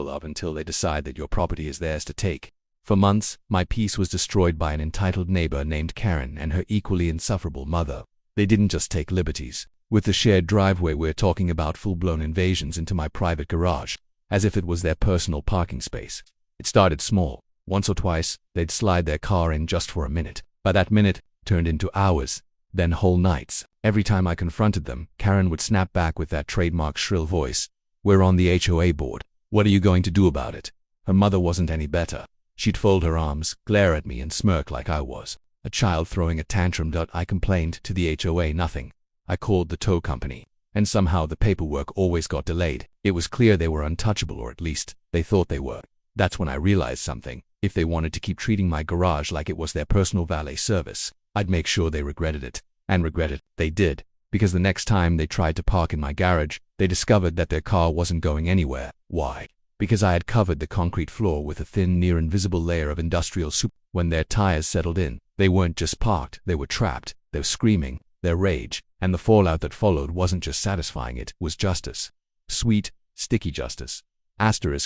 of until they decide that your property is theirs to take. For months, my peace was destroyed by an entitled neighbor named Karen and her equally insufferable mother. They didn't just take liberties with the shared driveway. We're talking about full-blown invasions into my private garage, as if it was their personal parking space. It started small. Once or twice, they'd slide their car in just for a minute. By that minute, turned into hours, then whole nights. Every time I confronted them, Karen would snap back with that trademark shrill voice. "We're on the HOA board. What are you going to do about it?" Her mother wasn't any better. She'd fold her arms, glare at me, and smirk like I was a child throwing a tantrum. I complained to the HOA, nothing. I called the tow company, and somehow the paperwork always got delayed. It was clear they were untouchable, or at least they thought they were. That's when I realized something. If they wanted to keep treating my garage like it was their personal valet service, I'd make sure they regretted it. And regret it, they did, because the next time they tried to park in my garage, they discovered that their car wasn't going anywhere. Why? Because I had covered the concrete floor with a thin, near-invisible layer of industrial soup. When their tires settled in, they weren't just parked, they were trapped. Their screaming, their rage, and the fallout that followed wasn't just satisfying, it was justice. Sweet, sticky justice.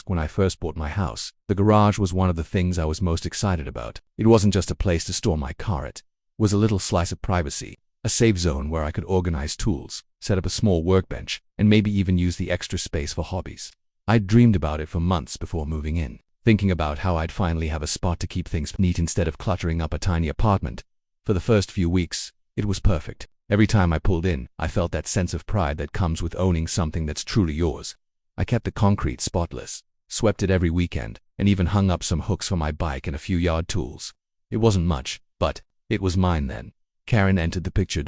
When I first bought my house, the garage was one of the things I was most excited about. It wasn't just a place to store my car, it was a little slice of privacy, a safe zone where I could organize tools, set up a small workbench, and maybe even use the extra space for hobbies. I'd dreamed about it for months before moving in, thinking about how I'd finally have a spot to keep things neat instead of cluttering up a tiny apartment. For the first few weeks, it was perfect. Every time I pulled in, I felt that sense of pride that comes with owning something that's truly yours. I kept the concrete spotless, swept it every weekend, and even hung up some hooks for my bike and a few yard tools. It wasn't much, but it was mine then. Karen entered the picture.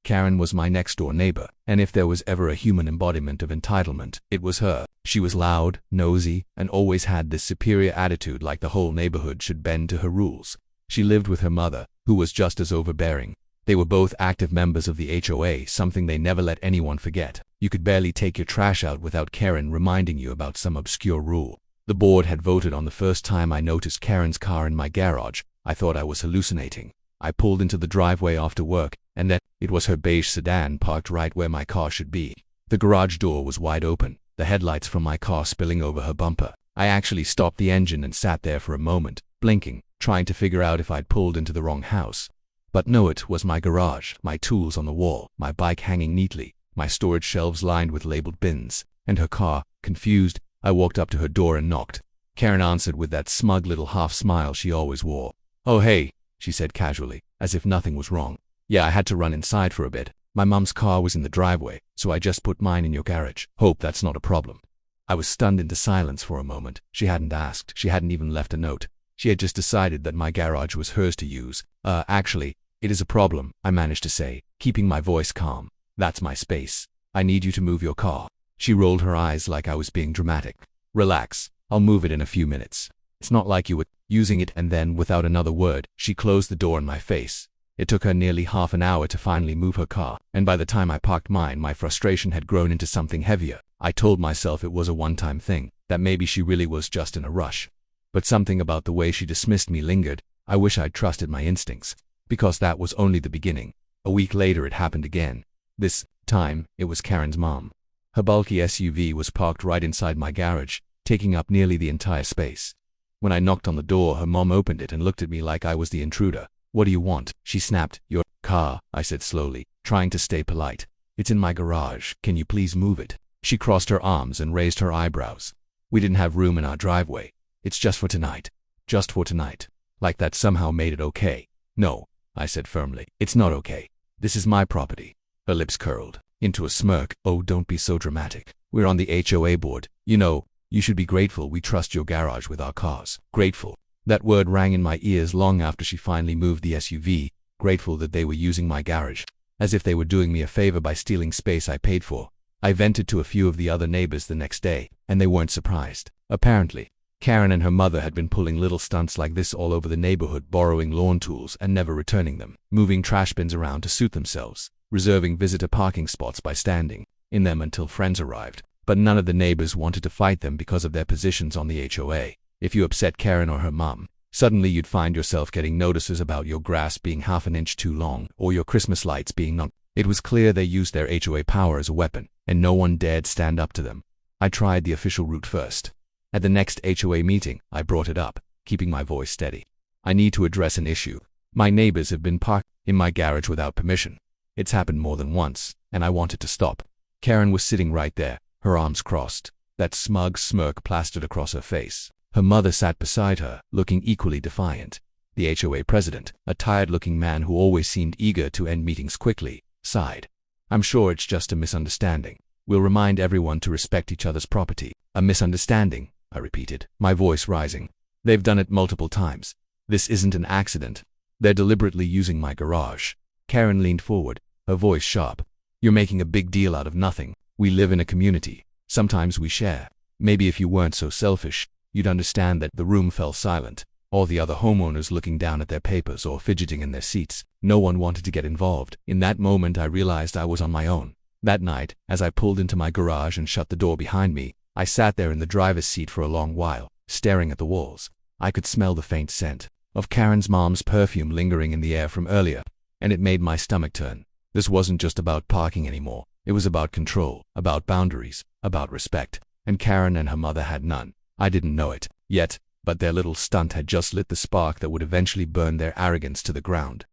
Karen was my next-door neighbor, and if there was ever a human embodiment of entitlement, it was her. She was loud, nosy, and always had this superior attitude, like the whole neighborhood should bend to her rules. She lived with her mother, who was just as overbearing. They were both active members of the HOA, something they never let anyone forget. You could barely take your trash out without Karen reminding you about some obscure rule. The board had voted on the first time I noticed Karen's car in my garage. I thought I was hallucinating. I pulled into the driveway after work, and then it was her beige sedan parked right where my car should be. The garage door was wide open, the headlights from my car spilling over her bumper. I actually stopped the engine and sat there for a moment, blinking, trying to figure out if I'd pulled into the wrong house. But no, it was my garage, my tools on the wall, my bike hanging neatly, my storage shelves lined with labeled bins, and her car. Confused, I walked up to her door and knocked. Karen answered with that smug little half smile she always wore. "Oh hey," she said casually, as if nothing was wrong. "Yeah, I had to run inside for a bit. My mom's car was in the driveway, so I just put mine in your garage. Hope that's not a problem." I was stunned into silence for a moment. She hadn't asked, she hadn't even left a note. She had just decided that my garage was hers to use. Actually, it is a problem," I managed to say, keeping my voice calm. "That's my space. I need you to move your car." She rolled her eyes like I was being dramatic. "Relax, I'll move it in a few minutes. It's not like you were using it." And then, without another word, she closed the door in my face. It took her nearly half an hour to finally move her car, and by the time I parked mine, my frustration had grown into something heavier. I told myself it was a one-time thing, that maybe she really was just in a rush. But something about the way she dismissed me lingered. I wish I'd trusted my instincts, because that was only the beginning. A week later it happened again. This time, it was Karen's mom. Her bulky SUV was parked right inside my garage, taking up nearly the entire space. When I knocked on the door, her mom opened it and looked at me like I was the intruder. "What do you want?" she snapped. "Your car," I said slowly, trying to stay polite. "It's in my garage. Can you please move it?" She crossed her arms and raised her eyebrows. "We didn't have room in our driveway. It's just for tonight. Just for tonight." Like that somehow made it okay. "No," I said firmly. "It's not okay. This is my property." Her lips curled into a smirk. "Oh, don't be so dramatic. We're on the HOA board. You know, you should be grateful we trust your garage with our cars." Grateful. That word rang in my ears long after she finally moved the SUV. Grateful that they were using my garage, as if they were doing me a favor by stealing space I paid for. I vented to a few of the other neighbors the next day, and they weren't surprised. Apparently, Karen and her mother had been pulling little stunts like this all over the neighborhood, borrowing lawn tools and never returning them, moving trash bins around to suit themselves, reserving visitor parking spots by standing in them until friends arrived. But none of the neighbors wanted to fight them because of their positions on the HOA. If you upset Karen or her mom, suddenly you'd find yourself getting notices about your grass being half an inch too long or your Christmas lights being not. It was clear they used their HOA power as a weapon, and no one dared stand up to them. I tried the official route first. At the next HOA meeting, I brought it up, keeping my voice steady. I need to address an issue. My neighbors have been parked in my garage without permission. It's happened more than once, and I want it to stop. Karen was sitting right there, her arms crossed, that smug smirk plastered across her face. Her mother sat beside her, looking equally defiant. The HOA president, a tired-looking man who always seemed eager to end meetings quickly, sighed. I'm sure it's just a misunderstanding. We'll remind everyone to respect each other's property. A misunderstanding, I repeated, my voice rising. They've done it multiple times. This isn't an accident. They're deliberately using my garage. Karen leaned forward, her voice sharp. You're making a big deal out of nothing. We live in a community. Sometimes we share. Maybe if you weren't so selfish, you'd understand that. The room fell silent. All the other homeowners looking down at their papers or fidgeting in their seats. No one wanted to get involved. In that moment, I realized I was on my own. That night, as I pulled into my garage and shut the door behind me, I sat there in the driver's seat for a long while, staring at the walls. I could smell the faint scent of Karen's mom's perfume lingering in the air from earlier, and it made my stomach turn. This wasn't just about parking anymore. It was about control, about boundaries, about respect, and Karen and her mother had none. I didn't know it yet, but their little stunt had just lit the spark that would eventually burn their arrogance to the ground.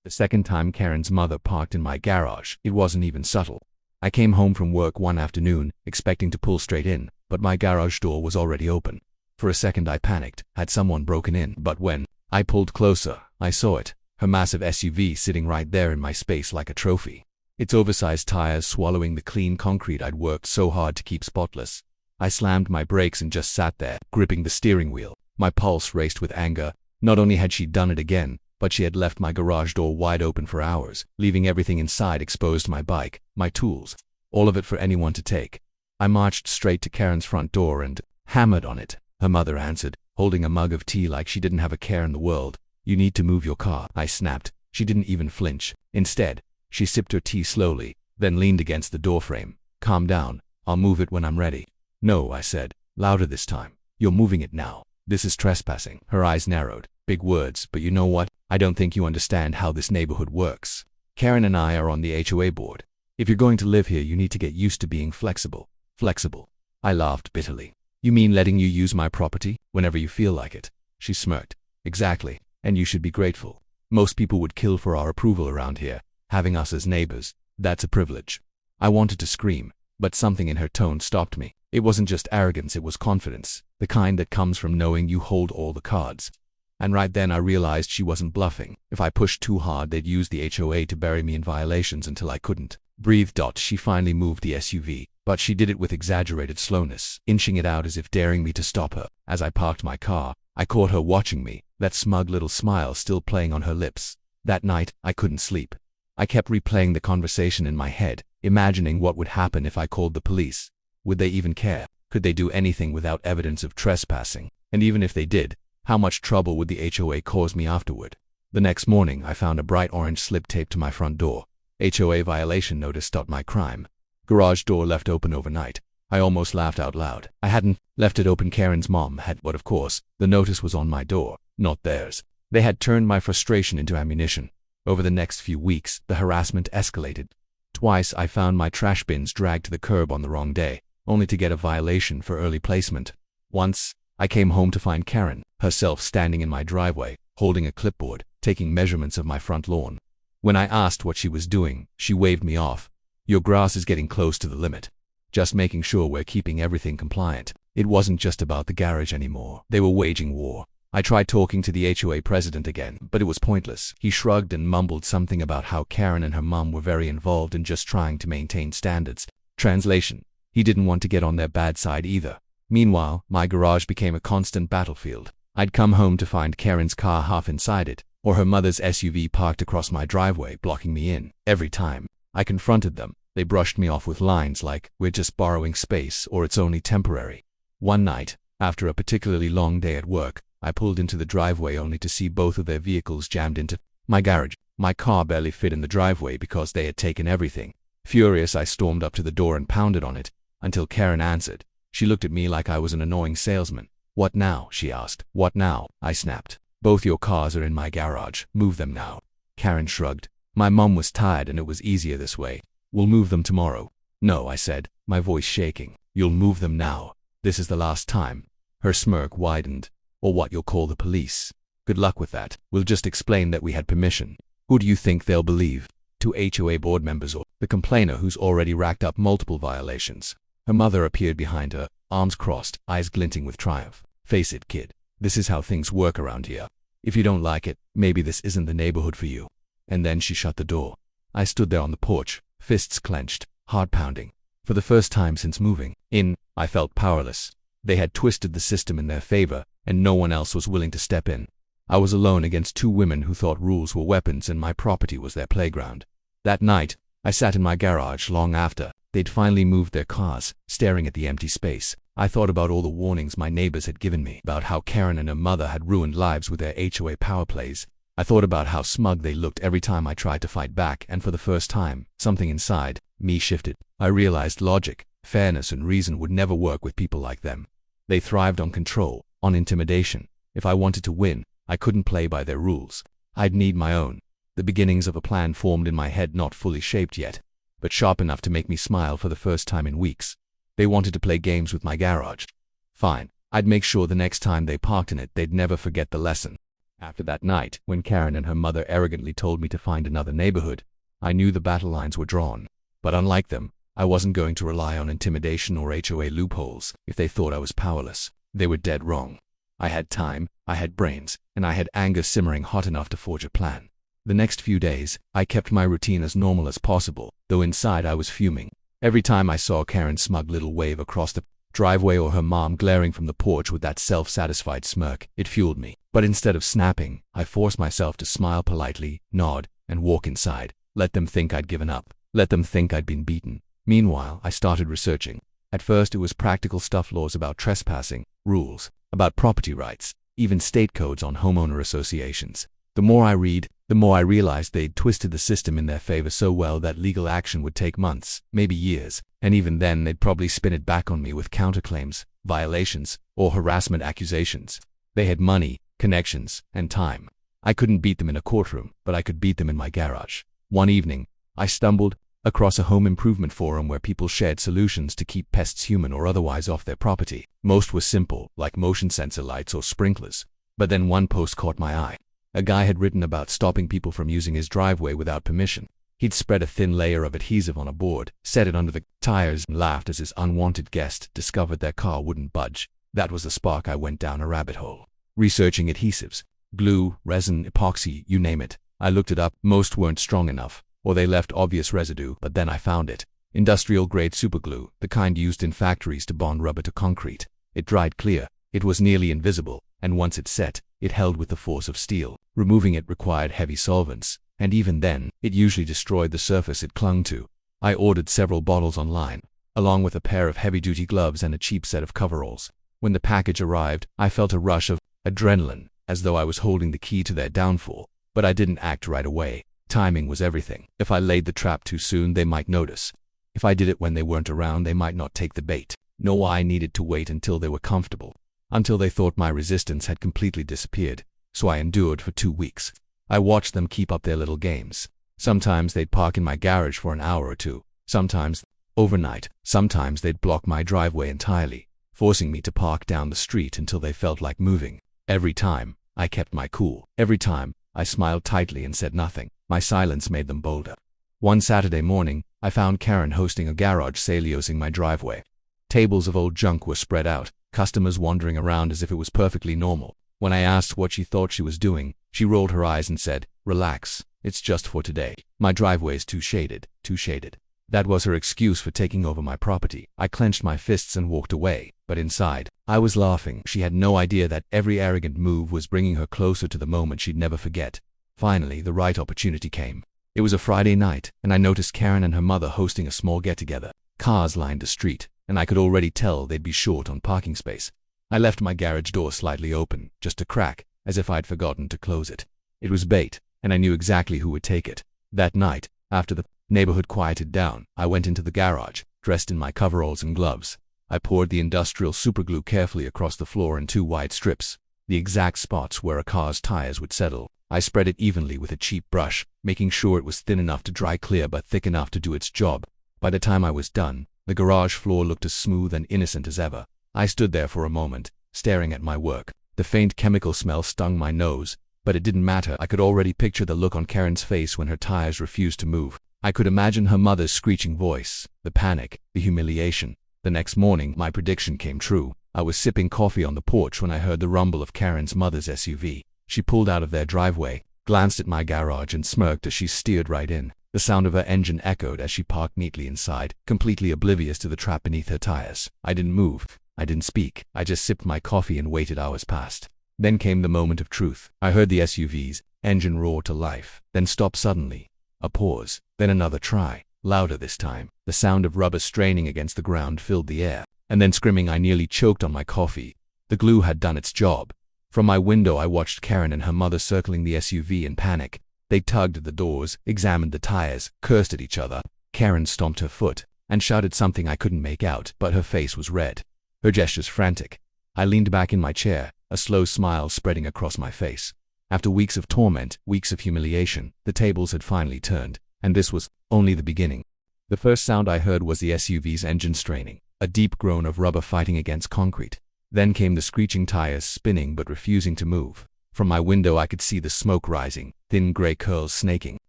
The second time Karen's mother parked in my garage, it wasn't even subtle. I came home from work one afternoon, expecting to pull straight in, but my garage door was already open. For a second I panicked. Had someone broken in? But when I pulled closer, I saw it. Her massive SUV sitting right there in my space like a trophy. Its oversized tires swallowing the clean concrete I'd worked so hard to keep spotless. I slammed my brakes and just sat there, gripping the steering wheel. My pulse raced with anger. Not only had she done it again, but she had left my garage door wide open for hours, leaving everything inside exposed: my bike, my tools, all of it for anyone to take. I marched straight to Karen's front door and hammered on it. Her mother answered, holding a mug of tea like she didn't have a care in the world. You need to move your car, I snapped. She didn't even flinch. Instead, she sipped her tea slowly, then leaned against the doorframe. Calm down. I'll move it when I'm ready. No, I said, louder this time. You're moving it now. This is trespassing. Her eyes narrowed. Big words, but you know what? I don't think you understand how this neighborhood works. Karen and I are on the HOA board. If you're going to live here, you need to get used to being flexible. Flexible. I laughed bitterly. You mean letting you use my property whenever you feel like it? She smirked. Exactly. And you should be grateful. Most people would kill for our approval around here. Having us as neighbors, that's a privilege. I wanted to scream, but something in her tone stopped me. It wasn't just arrogance, it was confidence. The kind that comes from knowing you hold all the cards. And right then I realized she wasn't bluffing. If I pushed too hard, they'd use the HOA to bury me in violations until I couldn't breathe. She finally moved the SUV, but she did it with exaggerated slowness, inching it out as if daring me to stop her. As I parked my car, I caught her watching me, that smug little smile still playing on her lips. That night, I couldn't sleep. I kept replaying the conversation in my head, imagining what would happen if I called the police. Would they even care? Could they do anything without evidence of trespassing? And even if they did, how much trouble would the HOA cause me afterward? The next morning, I found a bright orange slip taped to my front door. HOA violation notice. My crime. Garage door left open overnight. I almost laughed out loud. I hadn't left it open. Karen's mom had, but of course, the notice was on my door, not theirs. They had turned my frustration into ammunition. Over the next few weeks, the harassment escalated. Twice I found my trash bins dragged to the curb on the wrong day, only to get a violation for early placement. Once, I came home to find Karen, herself standing in my driveway, holding a clipboard, taking measurements of my front lawn. When I asked what she was doing, she waved me off. Your grass is getting close to the limit. Just making sure we're keeping everything compliant. It wasn't just about the garage anymore. They were waging war. I tried talking to the HOA president again, but it was pointless. He shrugged and mumbled something about how Karen and her mom were very involved in just trying to maintain standards. Translation: he didn't want to get on their bad side either. Meanwhile, my garage became a constant battlefield. I'd come home to find Karen's car half inside it, or her mother's SUV parked across my driveway, blocking me in. Every time I confronted them, they brushed me off with lines like, "We're just borrowing space," or "It's only temporary." One night, after a particularly long day at work, I pulled into the driveway only to see both of their vehicles jammed into my garage. My car barely fit in the driveway because they had taken everything. Furious, I stormed up to the door and pounded on it, until Karen answered. She looked at me like I was an annoying salesman. "What now?" she asked. "What now?" I snapped. "Both your cars are in my garage. Move them now." Karen shrugged. "My mom was tired and it was easier this way. We'll move them tomorrow." "No," I said, my voice shaking. You'll move them now. This is the last time. Her smirk widened. Or what, you'll call the police? Good luck with that. We'll just explain that we had permission. Who do you think they'll believe? 2 HOA board members or the complainer who's already racked up multiple violations? Her mother appeared behind her, arms crossed, eyes glinting with triumph. Face it, kid. This is how things work around here. If you don't like it, maybe this isn't the neighborhood for you. And then she shut the door. I stood there on the porch, fists clenched, heart pounding. For the first time since moving in, I felt powerless. They had twisted the system in their favor, and no one else was willing to step in. I was alone against 2 women who thought rules were weapons and my property was their playground. That night, I sat in my garage long after they'd finally moved their cars, staring at the empty space. I thought about all the warnings my neighbors had given me, about how Karen and her mother had ruined lives with their HOA power plays. I thought about how smug they looked every time I tried to fight back, and for the first time, something inside me shifted. I realized logic, fairness, and reason would never work with people like them. They thrived on control, on intimidation. If I wanted to win, I couldn't play by their rules. I'd need my own. The beginnings of a plan formed in my head, not fully shaped yet, but sharp enough to make me smile for the first time in weeks. They wanted to play games with my garage. Fine, I'd make sure the next time they parked in it, they'd never forget the lesson. After that night, when Karen and her mother arrogantly told me to find another neighborhood, I knew the battle lines were drawn. But unlike them, I wasn't going to rely on intimidation or HOA loopholes. If they thought I was powerless, they were dead wrong. I had time, I had brains, and I had anger simmering hot enough to forge a plan. The next few days, I kept my routine as normal as possible, though inside I was fuming. Every time I saw Karen's smug little wave across the driveway or her mom glaring from the porch with that self-satisfied smirk, it fueled me. But instead of snapping, I forced myself to smile politely, nod, and walk inside. Let them think I'd given up. Let them think I'd been beaten. Meanwhile, I started researching. At first it was practical stuff, laws about trespassing, rules about property rights, even state codes on homeowner associations. The more I read, the more I realized they'd twisted the system in their favor so well that legal action would take months, maybe years, and even then they'd probably spin it back on me with counterclaims, violations, or harassment accusations. They had money, connections, and time. I couldn't beat them in a courtroom, but I could beat them in my garage. One evening, I stumbled across a home improvement forum where people shared solutions to keep pests human or otherwise off their property. Most were simple, like motion sensor lights or sprinklers. But then one post caught my eye. A guy had written about stopping people from using his driveway without permission. He'd spread a thin layer of adhesive on a board, set it under the tires, and laughed as his unwanted guest discovered their car wouldn't budge. That was the spark. I went down a rabbit hole. Researching adhesives, glue, resin, epoxy, you name it. I looked it up. Most weren't strong enough, or they left obvious residue, but then I found it. Industrial-grade superglue, the kind used in factories to bond rubber to concrete. It dried clear. It was nearly invisible, and once it set, it held with the force of steel. Removing it required heavy solvents, and even then, it usually destroyed the surface it clung to. I ordered several bottles online, along with a pair of heavy-duty gloves and a cheap set of coveralls. When the package arrived, I felt a rush of adrenaline, as though I was holding the key to their downfall. But I didn't act right away. Timing was everything. If I laid the trap too soon, they might notice. If I did it when they weren't around, they might not take the bait. No, I needed to wait until they were comfortable, until they thought my resistance had completely disappeared. So I endured for 2 weeks. I watched them keep up their little games. Sometimes they'd park in my garage for an hour or two, sometimes overnight. Sometimes they'd block my driveway entirely, forcing me to park down the street until they felt like moving. Every time, I kept my cool. Every time, I smiled tightly and said nothing. My silence made them bolder. One Saturday morning, I found Karen hosting a garage sale using my driveway. Tables of old junk were spread out, customers wandering around as if it was perfectly normal. When I asked what she thought she was doing, she rolled her eyes and said, "Relax, it's just for today. My driveway's too shaded, too shaded." That was her excuse for taking over my property. I clenched my fists and walked away, but inside, I was laughing. She had no idea that every arrogant move was bringing her closer to the moment she'd never forget. Finally, the right opportunity came. It was a Friday night, and I noticed Karen and her mother hosting a small get-together. Cars lined the street, and I could already tell they'd be short on parking space. I left my garage door slightly open, just a crack, as if I'd forgotten to close it. It was bait, and I knew exactly who would take it. That night, after the neighborhood quieted down, I went into the garage, dressed in my coveralls and gloves. I poured the industrial superglue carefully across the floor in 2 wide strips, the exact spots where a car's tires would settle. I spread it evenly with a cheap brush, making sure it was thin enough to dry clear but thick enough to do its job. By the time I was done, The garage floor looked as smooth and innocent as ever. I stood there for a moment, staring at my work. The faint chemical smell stung my nose, but it didn't matter. I could already picture the look on Karen's face when her tires refused to move. I could imagine her mother's screeching voice, the panic, the humiliation. The next morning, my prediction came true. I was sipping coffee on the porch when I heard the rumble of Karen's mother's SUV. She pulled out of their driveway, glanced at my garage and smirked as she steered right in. The sound of her engine echoed as she parked neatly inside, completely oblivious to the trap beneath her tires. I didn't move. I didn't speak. I just sipped my coffee and waited. Hours passed. Then came the moment of truth. I heard the SUV's engine roar to life, then stop suddenly. A pause, then another try, louder this time. The sound of rubber straining against the ground filled the air, and then screaming. I nearly choked on my coffee. The glue had done its job. From my window I watched Karen and her mother circling the SUV in panic. They tugged at the doors, examined the tires, cursed at each other. Karen stomped her foot and shouted something I couldn't make out, but her face was red, her gestures frantic. I leaned back in my chair, a slow smile spreading across my face. After weeks of torment, weeks of humiliation, the tables had finally turned, and this was only the beginning. The first sound I heard was the SUV's engine straining, a deep groan of rubber fighting against concrete. Then came the screeching tires spinning but refusing to move. From my window I could see the smoke rising, thin gray curls snaking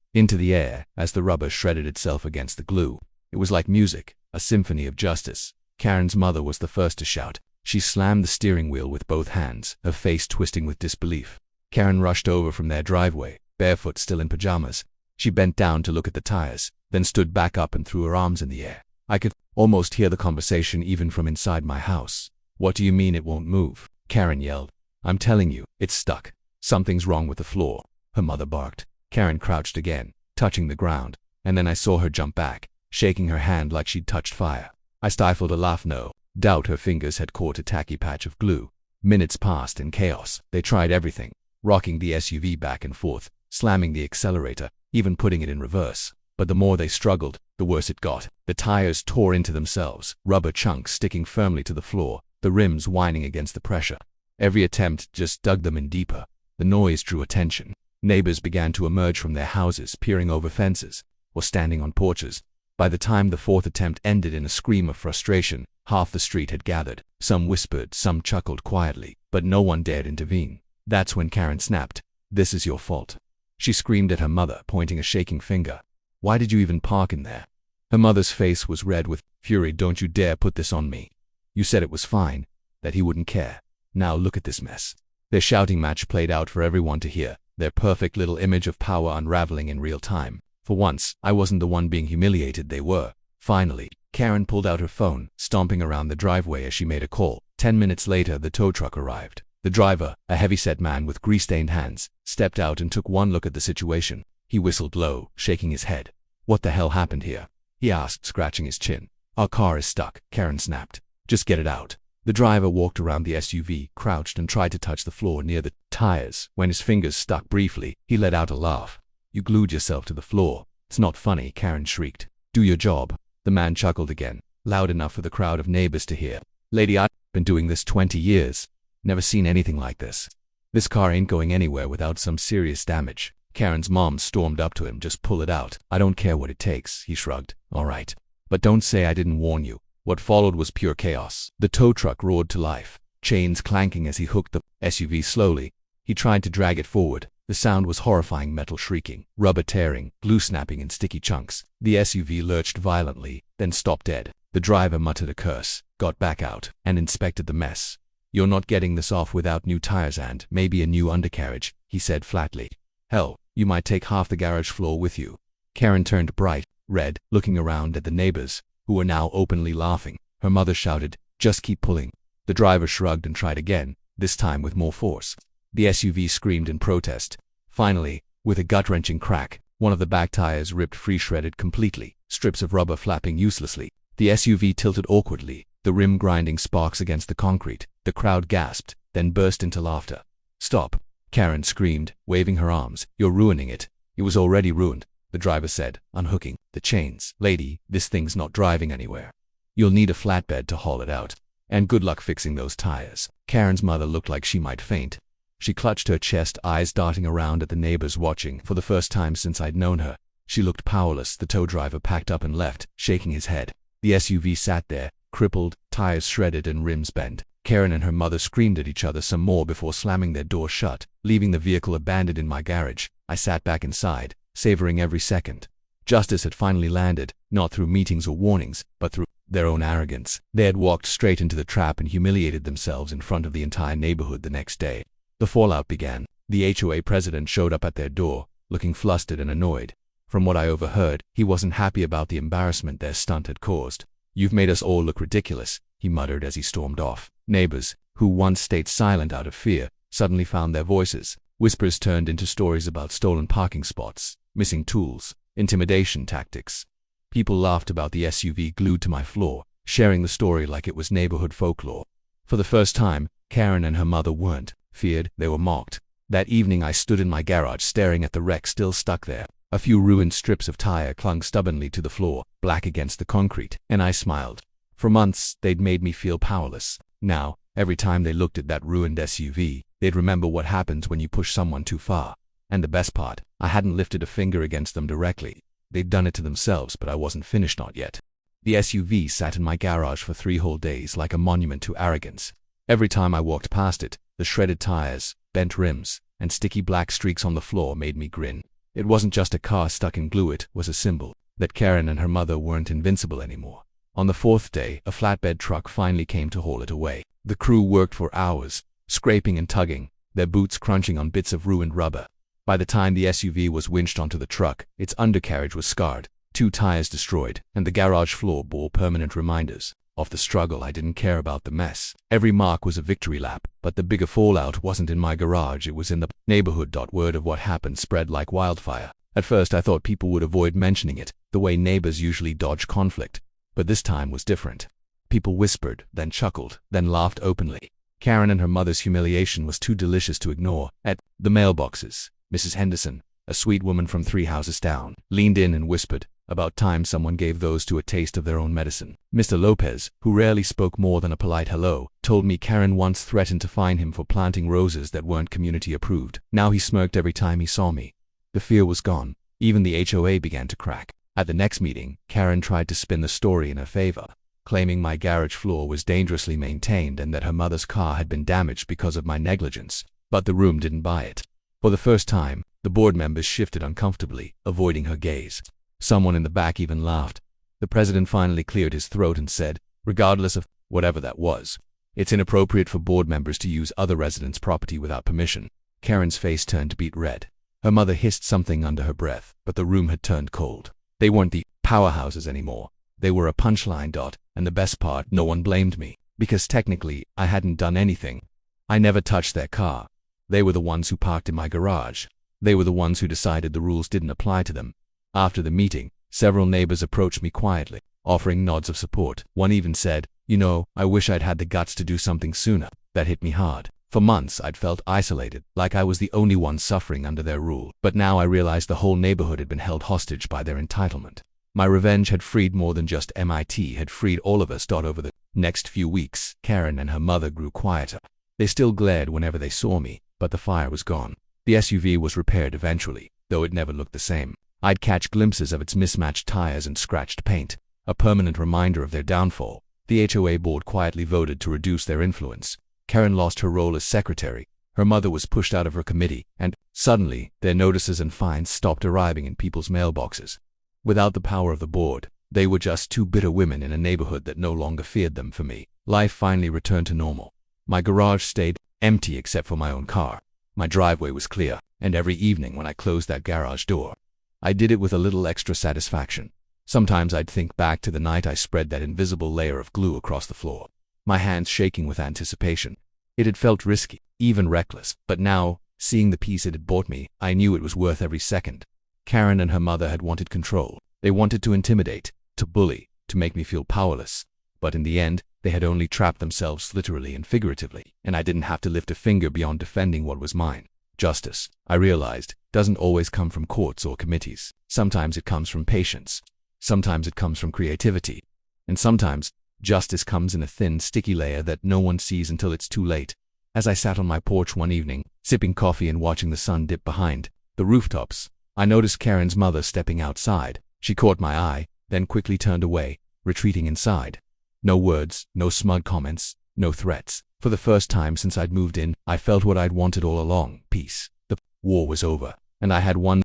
into the air as the rubber shredded itself against the glue. It was like music, a symphony of justice. Karen's mother was the first to shout. She slammed the steering wheel with both hands, her face twisting with disbelief. Karen rushed over from their driveway, barefoot, still in pajamas. She bent down to look at the tires, then stood back up and threw her arms in the air. I could almost hear the conversation even from inside my house. "What do you mean it won't move?" Karen yelled. "I'm telling you, it's stuck. Something's wrong with the floor," her mother barked. Karen crouched again, touching the ground, and then I saw her jump back, shaking her hand like she'd touched fire. I stifled a laugh. No doubt her fingers had caught a tacky patch of glue. Minutes passed in chaos. They tried everything, rocking the SUV back and forth, slamming the accelerator, even putting it in reverse. But the more they struggled, the worse it got. The tires tore into themselves, rubber chunks sticking firmly to the floor, the rims whining against the pressure. Every attempt just dug them in deeper. The noise drew attention. Neighbors began to emerge from their houses, peering over fences or standing on porches. By the time the fourth attempt ended in a scream of frustration, half the street had gathered. Some whispered, some chuckled quietly, but no one dared intervene. That's when Karen snapped. "This is your fault." She screamed at her mother, pointing a shaking finger. "Why did you even park in there?" Her mother's face was red with fury. "Don't you dare put this on me. You said it was fine, that he wouldn't care. Now look at this mess." Their shouting match played out for everyone to hear, their perfect little image of power unraveling in real time. For once, I wasn't the one being humiliated, they were. Finally, Karen pulled out her phone, stomping around the driveway as she made a call. 10 minutes later, the tow truck arrived. The driver, a heavy-set man with grease-stained hands, stepped out and took one look at the situation. He whistled low, shaking his head. "What the hell happened here?" he asked, scratching his chin. "Our car is stuck," Karen snapped. "Just get it out." The driver walked around the SUV, crouched and tried to touch the floor near the tires. When his fingers stuck briefly, he let out a laugh. "You glued yourself to the floor." "It's not funny," Karen shrieked. "Do your job." The man chuckled again, loud enough for the crowd of neighbors to hear. "Lady, I've been doing this 20 years. Never seen anything like this. This car ain't going anywhere without some serious damage." Karen's mom stormed up to him. "Just pull it out." "I don't care what it takes," he shrugged. "All right. But don't say I didn't warn you." What followed was pure chaos. The tow truck roared to life, chains clanking as he hooked the SUV slowly. He tried to drag it forward. The sound was horrifying, metal shrieking, rubber tearing, glue snapping in sticky chunks. The SUV lurched violently, then stopped dead. The driver muttered a curse, got back out, and inspected the mess. "You're not getting this off without new tires and maybe a new undercarriage," he said flatly. "Hell, you might take half the garage floor with you." Karen turned bright red, looking around at the neighbors, who were now openly laughing. Her mother shouted, "Just keep pulling." The driver shrugged and tried again, this time with more force. The SUV screamed in protest. Finally, with a gut-wrenching crack, one of the back tires ripped free, shredded completely, strips of rubber flapping uselessly. The SUV tilted awkwardly, the rim grinding sparks against the concrete. The crowd gasped, then burst into laughter. "Stop," Karen screamed, waving her arms. "You're ruining it." "It was already ruined," the driver said, unhooking the chains. "Lady, this thing's not driving anywhere. You'll need a flatbed to haul it out. And good luck fixing those tires." Karen's mother looked like she might faint. She clutched her chest, eyes darting around at the neighbors watching. For the first time since I'd known her, she looked powerless. The tow driver packed up and left, shaking his head. The SUV sat there, crippled, tires shredded and rims bent. Karen and her mother screamed at each other some more before slamming their door shut, leaving the vehicle abandoned in my garage. I sat back inside, savoring every second. Justice had finally landed, not through meetings or warnings, but through their own arrogance. They had walked straight into the trap and humiliated themselves in front of the entire neighborhood the next day. The fallout began. The HOA president showed up at their door, looking flustered and annoyed. From what I overheard, he wasn't happy about the embarrassment their stunt had caused. "You've made us all look ridiculous," he muttered as he stormed off. Neighbors, who once stayed silent out of fear, suddenly found their voices. Whispers turned into stories about stolen parking spots, missing tools, intimidation tactics. People laughed about the SUV glued to my floor, sharing the story like it was neighborhood folklore. For the first time, Karen and her mother weren't feared, they were mocked. That evening I stood in my garage staring at the wreck still stuck there. A few ruined strips of tire clung stubbornly to the floor, black against the concrete, and I smiled. For months, they'd made me feel powerless. Now, every time they looked at that ruined SUV, they'd remember what happens when you push someone too far. And the best part, I hadn't lifted a finger against them directly. They'd done it to themselves, but I wasn't finished not yet. The SUV sat in my garage for 3 whole days like a monument to arrogance. Every time I walked past it, the shredded tires, bent rims, and sticky black streaks on the floor made me grin. It wasn't just a car stuck in glue, it was a symbol that Karen and her mother weren't invincible anymore. On the 4th day, a flatbed truck finally came to haul it away. The crew worked for hours, scraping and tugging, their boots crunching on bits of ruined rubber. By the time the SUV was winched onto the truck, its undercarriage was scarred, 2 tires destroyed, and the garage floor bore permanent reminders of the struggle. I didn't care about the mess. Every mark was a victory lap, but the bigger fallout wasn't in my garage, it was in the neighborhood. Word of what happened spread like wildfire. At first I thought people would avoid mentioning it, the way neighbors usually dodge conflict. But this time was different. People whispered, then chuckled, then laughed openly. Karen and her mother's humiliation was too delicious to ignore. At the mailboxes, Mrs. Henderson, a sweet woman from 3 houses down, leaned in and whispered, "About time someone gave those two a taste of their own medicine." Mr. Lopez, who rarely spoke more than a polite hello, told me Karen once threatened to fine him for planting roses that weren't community approved. Now he smirked every time he saw me. The fear was gone. Even the HOA began to crack. At the next meeting, Karen tried to spin the story in her favor, claiming my garage floor was dangerously maintained and that her mother's car had been damaged because of my negligence. But the room didn't buy it. For the first time, the board members shifted uncomfortably, avoiding her gaze. Someone in the back even laughed. The president finally cleared his throat and said, "Regardless of whatever that was, it's inappropriate for board members to use other residents' property without permission." Karen's face turned beet red. Her mother hissed something under her breath, but the room had turned cold. They weren't the powerhouses anymore. They were a punchline. And the best part, no one blamed me, because technically, I hadn't done anything. I never touched their car. They were the ones who parked in my garage. They were the ones who decided the rules didn't apply to them. After the meeting, several neighbors approached me quietly, offering nods of support. One even said, "You know, I wish I'd had the guts to do something sooner." That hit me hard. For months, I'd felt isolated, like I was the only one suffering under their rule. But now I realized the whole neighborhood had been held hostage by their entitlement. My revenge had freed more than just MIT, had freed all of us. Over the next few weeks, Karen and her mother grew quieter. They still glared whenever they saw me, but the fire was gone. The SUV was repaired eventually, though it never looked the same. I'd catch glimpses of its mismatched tires and scratched paint, a permanent reminder of their downfall. The HOA board quietly voted to reduce their influence. Karen lost her role as secretary, her mother was pushed out of her committee, and suddenly, their notices and fines stopped arriving in people's mailboxes. Without the power of the board, they were just 2 bitter women in a neighborhood that no longer feared them. For me, life finally returned to normal. My garage stayed empty except for my own car. My driveway was clear, and every evening when I closed that garage door, I did it with a little extra satisfaction. Sometimes I'd think back to the night I spread that invisible layer of glue across the floor, my hands shaking with anticipation. It had felt risky, even reckless, but now, seeing the peace it had brought me, I knew it was worth every second. Karen and her mother had wanted control. They wanted to intimidate, to bully, to make me feel powerless. But in the end, they had only trapped themselves literally and figuratively, and I didn't have to lift a finger beyond defending what was mine. Justice, I realized, doesn't always come from courts or committees. Sometimes it comes from patience. Sometimes it comes from creativity. And sometimes, justice comes in a thin, sticky layer that no one sees until it's too late. As I sat on my porch one evening, sipping coffee and watching the sun dip behind the rooftops, I noticed Karen's mother stepping outside. She caught my eye, then quickly turned away, retreating inside. No words, no smug comments, no threats. For the first time since I'd moved in, I felt what I'd wanted all along: peace. The war was over, and I had one